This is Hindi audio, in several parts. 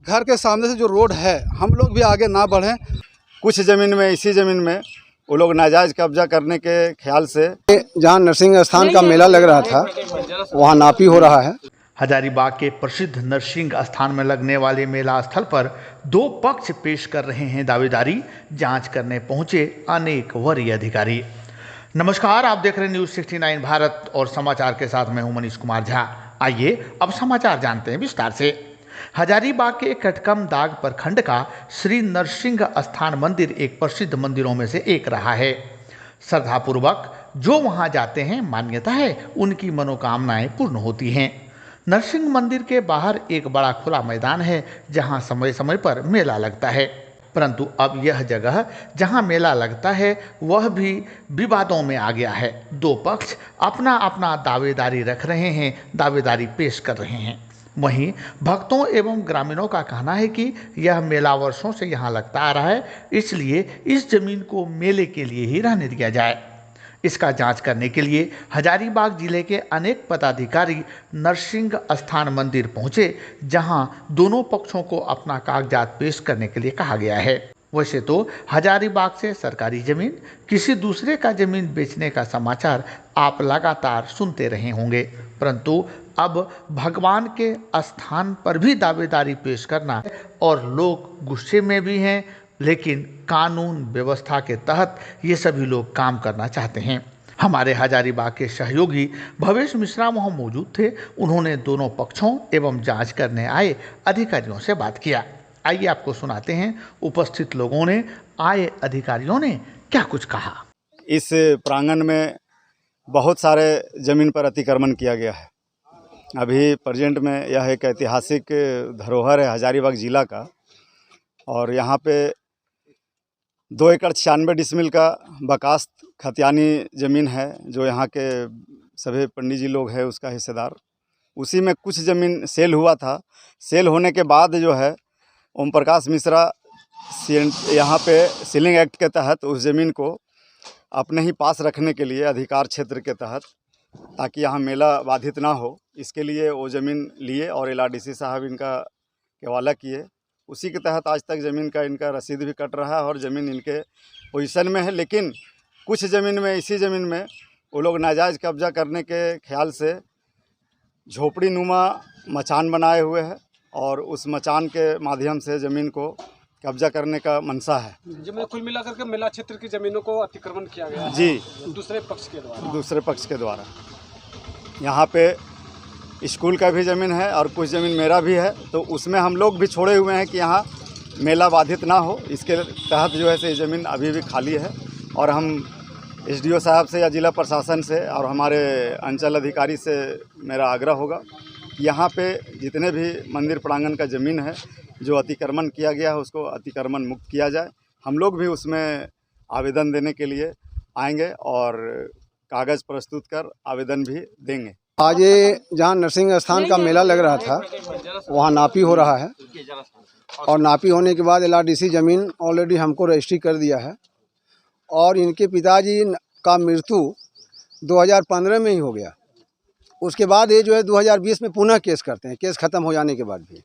घर के सामने से जो रोड है, हम लोग भी आगे ना बढ़ें। कुछ ज़मीन में, इसी ज़मीन में वो लोग नाजायज़ कब्जा करने के ख्याल से जहाँ नरसिंह स्थान का मेला लग रहा था वहाँ नापी हो रहा है। हजारीबाग के प्रसिद्ध नरसिंह स्थान में लगने वाले मेला स्थल पर दो पक्ष पेश कर रहे हैं दावेदारी। जांच करने पहुंचे अनेक वरीय अधिकारी। नमस्कार, आप देख रहे हैं न्यूज़ 69 भारत और समाचार के साथ मैं हूं मनीष कुमार झा। आइए अब समाचार जानते हैं विस्तार से। हजारीबाग के कटकम दाग प्रखंड का श्री नरसिंह स्थान मंदिर एक प्रसिद्ध मंदिरों में से एक रहा है। श्रद्धापूर्वक जो वहां जाते हैं, मान्यता है उनकी मनोकामनाएं पूर्ण होती हैं। नरसिंह मंदिर के बाहर एक बड़ा खुला मैदान है जहां समय समय पर मेला लगता है, परंतु अब यह जगह जहां मेला लगता है वह भी विवादों में आ गया है। दो पक्ष अपना अपना दावेदारी रख रहे हैं, दावेदारी पेश कर रहे हैं। वहीं भक्तों एवं ग्रामीणों का कहना है कि यह मेला वर्षों से यहाँ लगता आ रहा है, इसलिए इस जमीन को मेले के लिए ही रहने दिया जाए। इसका जांच करने के लिए हजारीबाग जिले के अनेक पदाधिकारी नरसिंह स्थान मंदिर पहुंचे, जहां दोनों पक्षों को अपना कागजात पेश करने के लिए कहा गया है। वैसे तो हजारीबाग से सरकारी जमीन किसी दूसरे का जमीन बेचने का समाचार आप लगातार सुनते रहे होंगे, परंतु अब भगवान के स्थान पर भी दावेदारी पेश करना और लोग गुस्से में भी हैं, लेकिन कानून व्यवस्था के तहत ये सभी लोग काम करना चाहते हैं। हमारे हजारीबाग के सहयोगी भवेश मिश्रा वहाँ मौजूद थे। उन्होंने दोनों पक्षों एवं जांच करने आए अधिकारियों से बात किया। आइए आपको सुनाते हैं उपस्थित लोगों ने, आए अधिकारियों ने क्या कुछ कहा। इस प्रांगण में बहुत सारे ज़मीन पर अतिक्रमण किया गया है। अभी प्रेजेंट में यह एक ऐतिहासिक धरोहर है हजारीबाग ज़िला का, और यहाँ पे 2 एकड़ 96 डिसमिल का बकास्त खतियानी ज़मीन है, जो यहाँ के सभी पंडित जी लोग हैं उसका हिस्सेदार। उसी में कुछ ज़मीन सेल हुआ था। सेल होने के बाद जो है ओम प्रकाश मिश्रा यहाँ पे सीलिंग एक्ट के तहत उस ज़मीन को अपने ही पास रखने के लिए, अधिकार क्षेत्र के तहत, ताकि यहाँ मेला बाधित ना हो, इसके लिए वो ज़मीन लिए और LRDC साहब इनका केवाला किए। उसी के तहत आज तक ज़मीन का इनका रसीद भी कट रहा है और ज़मीन इनके पोजीशन में है। लेकिन कुछ ज़मीन में, इसी ज़मीन में वो लोग नाजायज़ कब्जा करने के ख्याल से झोपड़ी नुमा मचान बनाए हुए हैं और उस मचान के माध्यम से ज़मीन को कब्जा करने का मंशा है। जमीन कुल मिलाकर के मेला क्षेत्र की ज़मीनों को अतिक्रमण किया गया है जी, दूसरे पक्ष के द्वारा। यहाँ पे स्कूल का भी ज़मीन है और कुछ ज़मीन मेरा भी है, तो उसमें हम लोग भी छोड़े हुए हैं कि यहाँ मेला बाधित ना हो। इसके तहत जो है से ज़मीन अभी भी खाली है और हम SDO साहब से या जिला प्रशासन से और हमारे अंचल अधिकारी से मेरा आग्रह होगा कि यहाँ पे जितने भी मंदिर प्रांगण का ज़मीन है जो अतिक्रमण किया गया है उसको अतिक्रमण मुक्त किया जाए। हम लोग भी उसमें आवेदन देने के लिए आएंगे और कागज़ प्रस्तुत कर आवेदन भी देंगे। आज जहाँ नरसिंह स्थान का मेला लग रहा था वहाँ नापी हो रहा है और नापी होने के बाद LRDC ज़मीन ऑलरेडी हमको रजिस्ट्री कर दिया है और इनके पिताजी का मृत्यु 2015 में ही हो गया। उसके बाद ये जो है 2020 में पुनः केस करते हैं, केस ख़त्म हो जाने के बाद भी।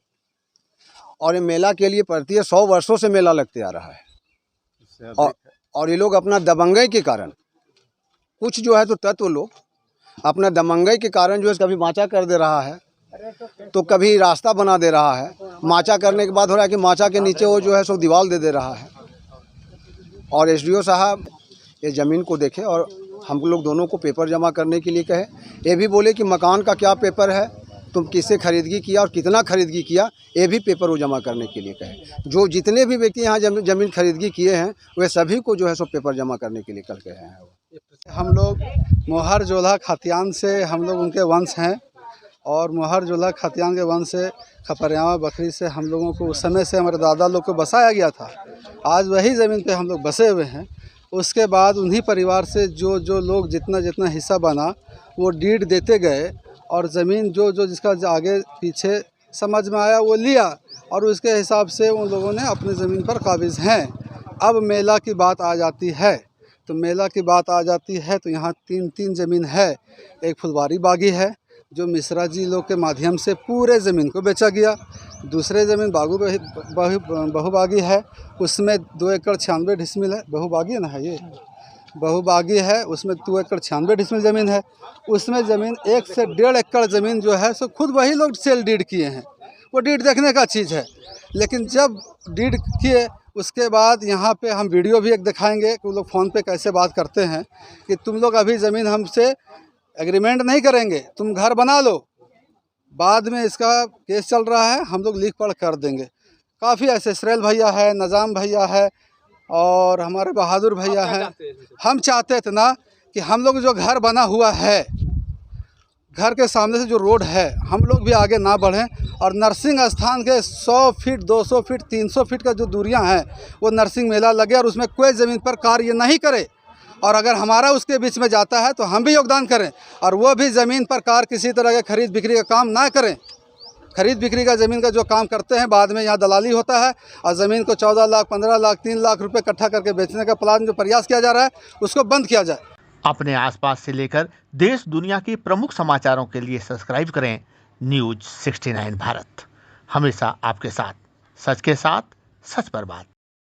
और ये मेला के लिए प्रति 100 वर्षों से मेला लगते आ रहा है और ये लोग अपना दबंगई के कारण, कुछ जो है तो तत्व लोग अपना दबंगई के कारण जो है कभी माचा कर दे रहा है तो कभी रास्ता बना दे रहा है। माचा करने के बाद हो रहा है कि माचा के नीचे वो जो है सो दीवार दे रहा है। और SDO साहब ये ज़मीन को देखे और हम लोग दोनों को पेपर जमा करने के लिए कहे। ये भी बोले कि मकान का क्या पेपर है, तुम किससे खरीदगी किया और कितना खरीदगी किया, ये भी पेपर वो जमा करने के लिए कहे। जो जितने भी व्यक्ति यहाँ ज़मीन खरीदगी किए हैं वे सभी को जो है सो पेपर जमा करने के लिए कल कहे हैं। हम लोग मोहर जोधा खतियान से हम लोग उनके वंश हैं और मोहर जोधा खतियान के वंश से खपरियावा बकरी से हम लोगों को उस समय से हमारे दादा लोग को बसाया गया था। आज वही ज़मीन पे हम लोग बसे हुए हैं। उसके बाद उन्हीं परिवार से जो लोग जितना हिस्सा बना वो डीड देते गए और ज़मीन जो जिसका आगे पीछे समझ में आया वो लिया और उसके हिसाब से उन लोगों ने अपनी ज़मीन पर काबिज़ हैं। अब मेला की बात आ जाती है तो यहाँ तीन ज़मीन है। एक फुलवारी बागी है जो मिश्रा जी लोग के माध्यम से पूरे ज़मीन को बेचा गया। दूसरे ज़मीन बहुबागी है, उसमें 2 एकड़ 96 डिसमिल है। बहुबागी है ना, है ये बहुबागी है, उसमें 2 एकड़ 96 डिसमिल ज़मीन है। उसमें ज़मीन 1 से 1.5 एकड़ ज़मीन जो है सो खुद वही लोग सेल डीड किए हैं। वो डीड देखने का चीज़ है, लेकिन जब डीड किए उसके बाद यहाँ पे हम वीडियो भी एक दिखाएंगे कि वो लोग फ़ोन पे कैसे बात करते हैं कि तुम लोग अभी ज़मीन हमसे एग्रीमेंट नहीं करेंगे, तुम घर बना लो, बाद में इसका केस चल रहा है, हम लोग लिख पढ़ कर देंगे। काफ़ी ऐसे सरेल भैया है, नज़ाम भैया है और हमारे बहादुर भैया हैं। हम चाहते थे ना कि हम लोग जो घर बना हुआ है, घर के सामने से जो रोड है, हम लोग भी आगे ना बढ़ें और नरसिंह स्थान के 100 फीट 200 फीट 300 फीट का जो दूरियां हैं वो नरसिंह मेला लगे और उसमें कोई ज़मीन पर कार्य नहीं करे। और अगर हमारा उसके बीच में जाता है तो हम भी योगदान करें और वो भी ज़मीन पर कार किसी तरह के खरीद बिक्री का काम ना करें। खरीद बिक्री का ज़मीन का जो काम करते हैं, बाद में यहाँ दलाली होता है और ज़मीन को 14 लाख 15 लाख 3 लाख रुपए इकट्ठा करके बेचने का प्लान जो प्रयास किया जा रहा है उसको बंद किया जाए। अपने आसपास से लेकर देश दुनिया के प्रमुख समाचारों के लिए सब्सक्राइब करें न्यूज़ 69 भारत। हमेशा आपके साथ, सच के साथ, सच पर बात।